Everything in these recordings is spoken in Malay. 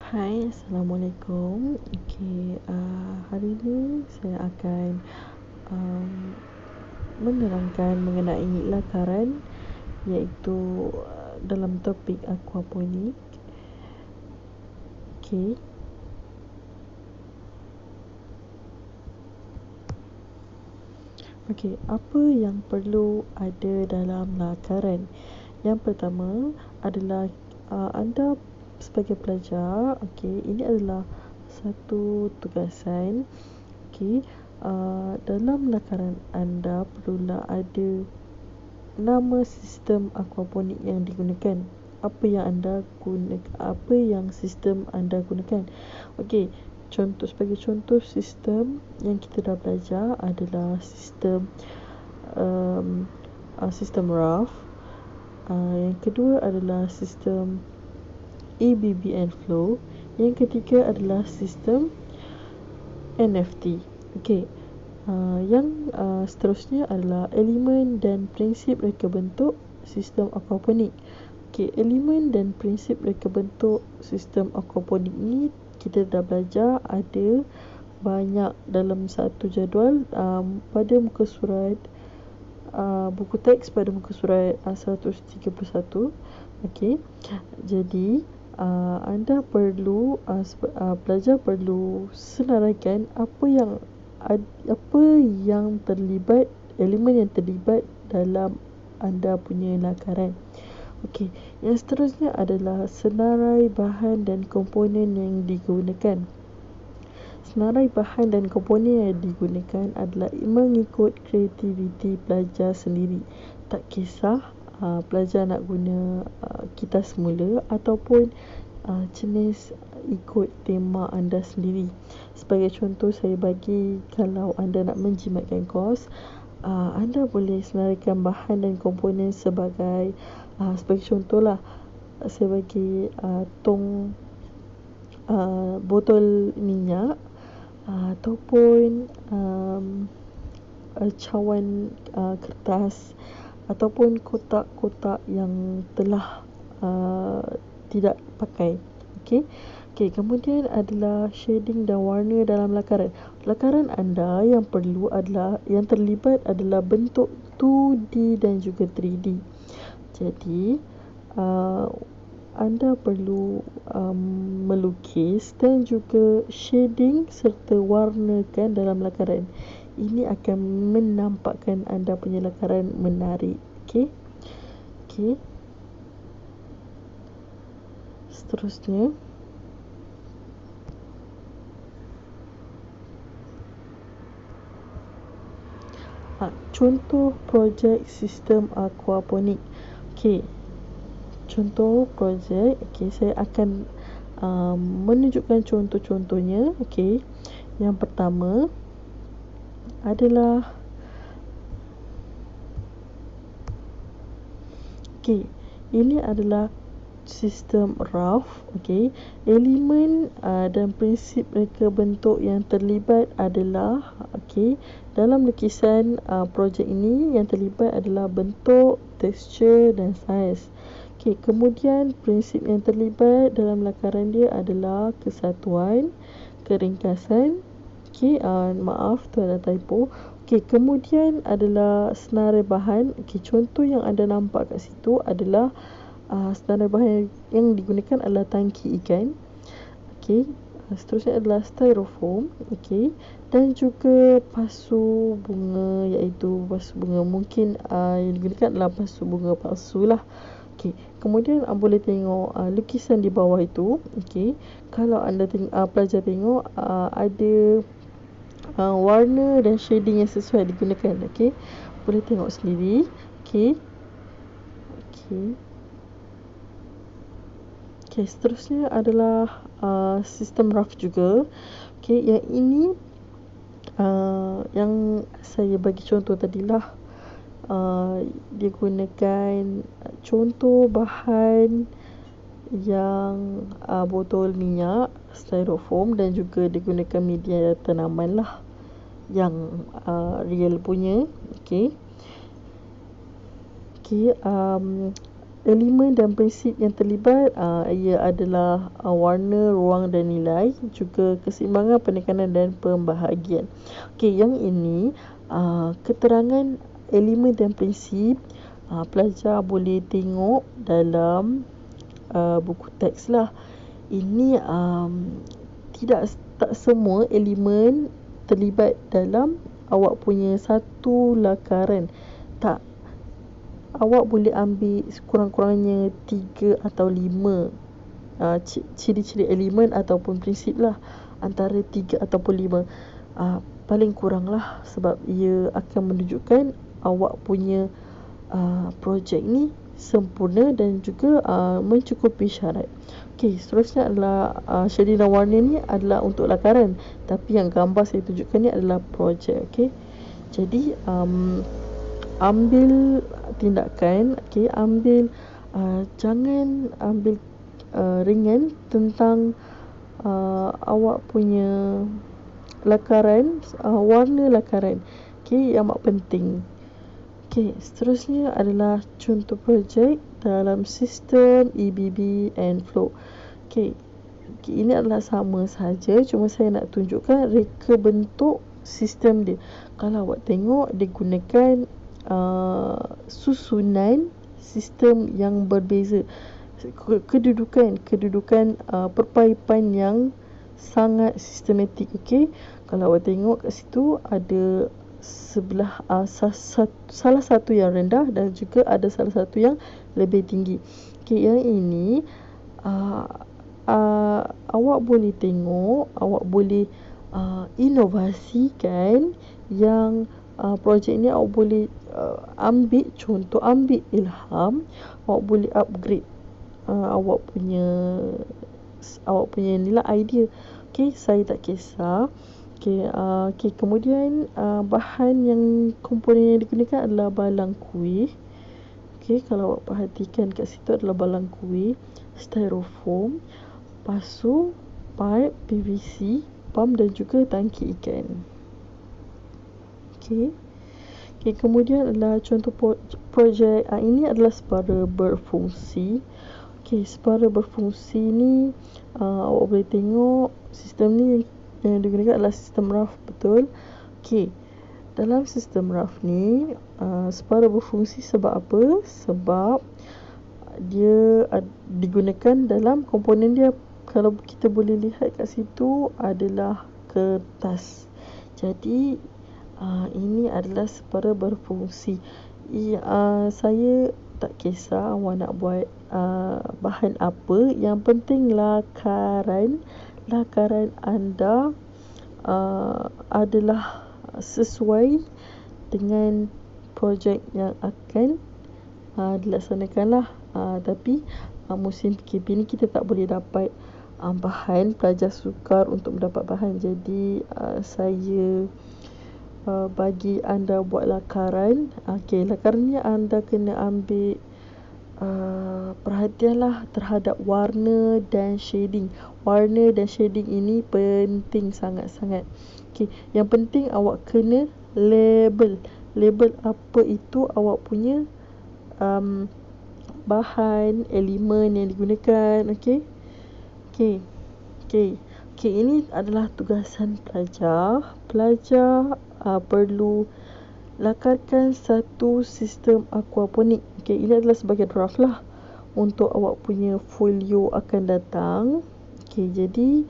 Hai, Assalamualaikum. Hari ini saya akan um, menerangkan mengenai lakaran, iaitu dalam topik aquaponik. Okey. Apa yang perlu ada dalam lakaran? Yang pertama adalah anda sebagai pelajar, ini adalah satu tugasan. Dalam lakaran anda perlulah ada nama sistem aquaponik yang digunakan. Apa yang sistem anda gunakan? Sebagai contoh sistem yang kita dah belajar adalah sistem RAF. Yang kedua adalah sistem EBBN flow. Yang ketiga adalah sistem NFT. Yang seterusnya adalah elemen dan prinsip reka bentuk sistem aquaponik. Elemen dan prinsip reka bentuk sistem aquaponik ni kita dah belajar ada banyak dalam satu jadual, pada muka surat buku teks pada muka surat 131. Jadi anda perlu pelajar perlu senaraikan apa yang terlibat, elemen yang terlibat dalam anda punya lakaran. Yang seterusnya adalah senarai bahan dan komponen yang digunakan. Senarai bahan dan komponen yang digunakan adalah mengikut kreativiti pelajar sendiri. Tak kisah pelajar nak guna kitas semula ataupun jenis ikut tema anda sendiri. Sebagai contoh saya bagi, kalau anda nak menjimatkan kos, anda boleh senaraikan bahan dan komponen sebagai contohlah, saya bagi tong botol minyak, ataupun cawan kertas, ataupun kotak-kotak yang telah tidak pakai. Kemudian adalah shading dan warna dalam lakaran. Lakaran anda yang terlibat adalah bentuk 2D dan juga 3D. Jadi anda perlu melukis dan juga shading serta warnakan dalam lakaran. Ini akan menampakkan anda punya lakaran menarik. Seterusnya, contoh projek sistem aquaponik. Contoh projek, saya akan menunjukkan contoh-contohnya. Yang pertama adalah ini adalah sistem RAF. Elemen dan prinsip reka bentuk yang terlibat adalah dalam lukisan projek ini yang terlibat adalah bentuk, tekstur dan saiz. Kemudian prinsip yang terlibat dalam lakaran dia adalah kesatuan, keringkasan. Maaf tu ada typo. Kemudian adalah senarai bahan. Contoh yang anda nampak kat situ adalah senarai bahan yang digunakan adalah tangki ikan. Seterusnya adalah styrofoam. Dan juga pasu bunga, iaitu pasu bunga mungkin yang digunakan adalah pasu bunga palsu lah. Kemudian boleh tengok lukisan di bawah itu. Kalau anda pelajar tengok ada warna dan shading yang sesuai digunakan. Boleh tengok sendiri. Seterusnya adalah sistem RAF juga. Yang ini yang saya bagi contoh tadilah, dia gunakan contoh bahan yang botol minyak, styrofoam, dan juga digunakan media tanaman lah yang real punya. elemen dan prinsip yang terlibat ia adalah warna, ruang dan nilai, juga keseimbangan, penekanan dan pembahagian. Okey, yang ini keterangan elemen dan prinsip pelajar boleh tengok dalam buku teks lah. Ini tak semua elemen terlibat dalam awak punya satu lakaran. Tak, awak boleh ambil sekurang-kurangnya 3 atau 5 ciri-ciri elemen ataupun prinsip lah, antara 3 ataupun 5 paling kurang lah, sebab ia akan menunjukkan awak punya projek ni sempurna dan juga mencukupi syarat. Okey, seterusnya adalah shading dan warna ni adalah untuk lakaran, tapi yang gambar saya tunjukkan ni adalah projek. Okey, jadi ambil tindakan, okey, jangan ambil ringan tentang awak punya lakaran, warna lakaran. Okey, yang amat penting. Okey, seterusnya adalah contoh projek dalam sistem EBB and flow. Okey, ini adalah sama saja, cuma saya nak tunjukkan reka bentuk sistem dia. Kalau awak tengok, dia gunakan susunan sistem yang berbeza, kedudukan perpaipan yang sangat sistematik. Okey, kalau awak tengok kat situ ada sebelah salah satu yang rendah dan juga ada salah satu yang lebih tinggi. Okey, yang ini awak boleh tengok, awak boleh inovasikan yang projek ni. Awak boleh ambil contoh, ambil ilham, awak boleh upgrade awak punya nilai idea. Okey, saya tak kisah. Okey, kemudian bahan yang komponen yang digunakan adalah balang kuih. Okey, kalau awak perhatikan kat situ adalah balang kuih, styrofoam, pasu, pipe, PVC, pam dan juga tangki ikan. Okey, kemudian adalah contoh projek. Ini adalah separa berfungsi. Okey, separa berfungsi ni awak boleh tengok sistem ni yang digunakan adalah sistem RAF, betul. Okey, dalam sistem RAF ni separa berfungsi sebab apa? Sebab dia digunakan dalam komponen dia. Kalau kita boleh lihat kat situ adalah kertas. Jadi ini adalah separa berfungsi. Saya tak kisah awak nak buat bahan apa, yang penting lakaran anda adalah sesuai dengan projek yang akan dilaksanakan lah. Tapi musim PKP ni kita tak boleh dapat bahan, pelajar sukar untuk mendapat bahan. Jadi saya bagi anda buat lakaran. Okey, lakaran ni anda kena ambil perhatianlah terhadap warna dan shading. Warna dan shading ini penting sangat-sangat. Okey, yang penting awak kena label apa itu awak punya bahan, elemen yang digunakan. Okey, ini adalah tugasan pelajar. Pelajar perlu lakarkan satu sistem aquaponik. Okey, ini adalah sebagai draft lah untuk awak punya folio akan datang. Okey, jadi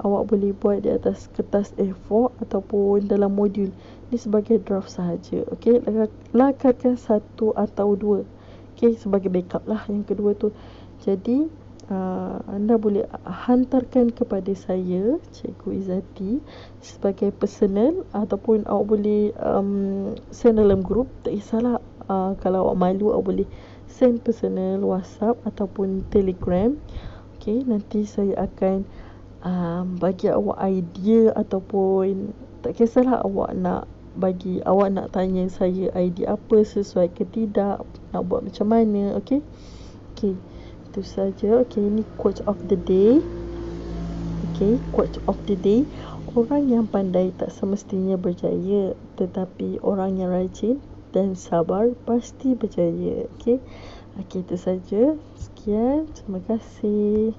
awak boleh buat di atas kertas A4 ataupun dalam modul. Ini sebagai draft sahaja. Okey, lakarkan 1 atau 2. Okey, sebagai backup lah yang kedua tu. Jadi anda boleh hantarkan kepada saya, Cikgu Izzati, sebagai personal, ataupun awak boleh send dalam grup. Tak kisahlah, kalau awak malu awak boleh send personal, WhatsApp ataupun Telegram. Okey, nanti saya akan bagi awak idea, ataupun tak kisahlah awak nak tanya saya idea apa, sesuai ke tidak, nak buat macam mana. Okey, itu saja. Okey, ini quote of the day. Okey, quote of the day. Orang yang pandai tak semestinya berjaya, tetapi orang yang rajin dan sabar pasti berjaya. Okey, Okey, itu saja. Sekian. Terima kasih.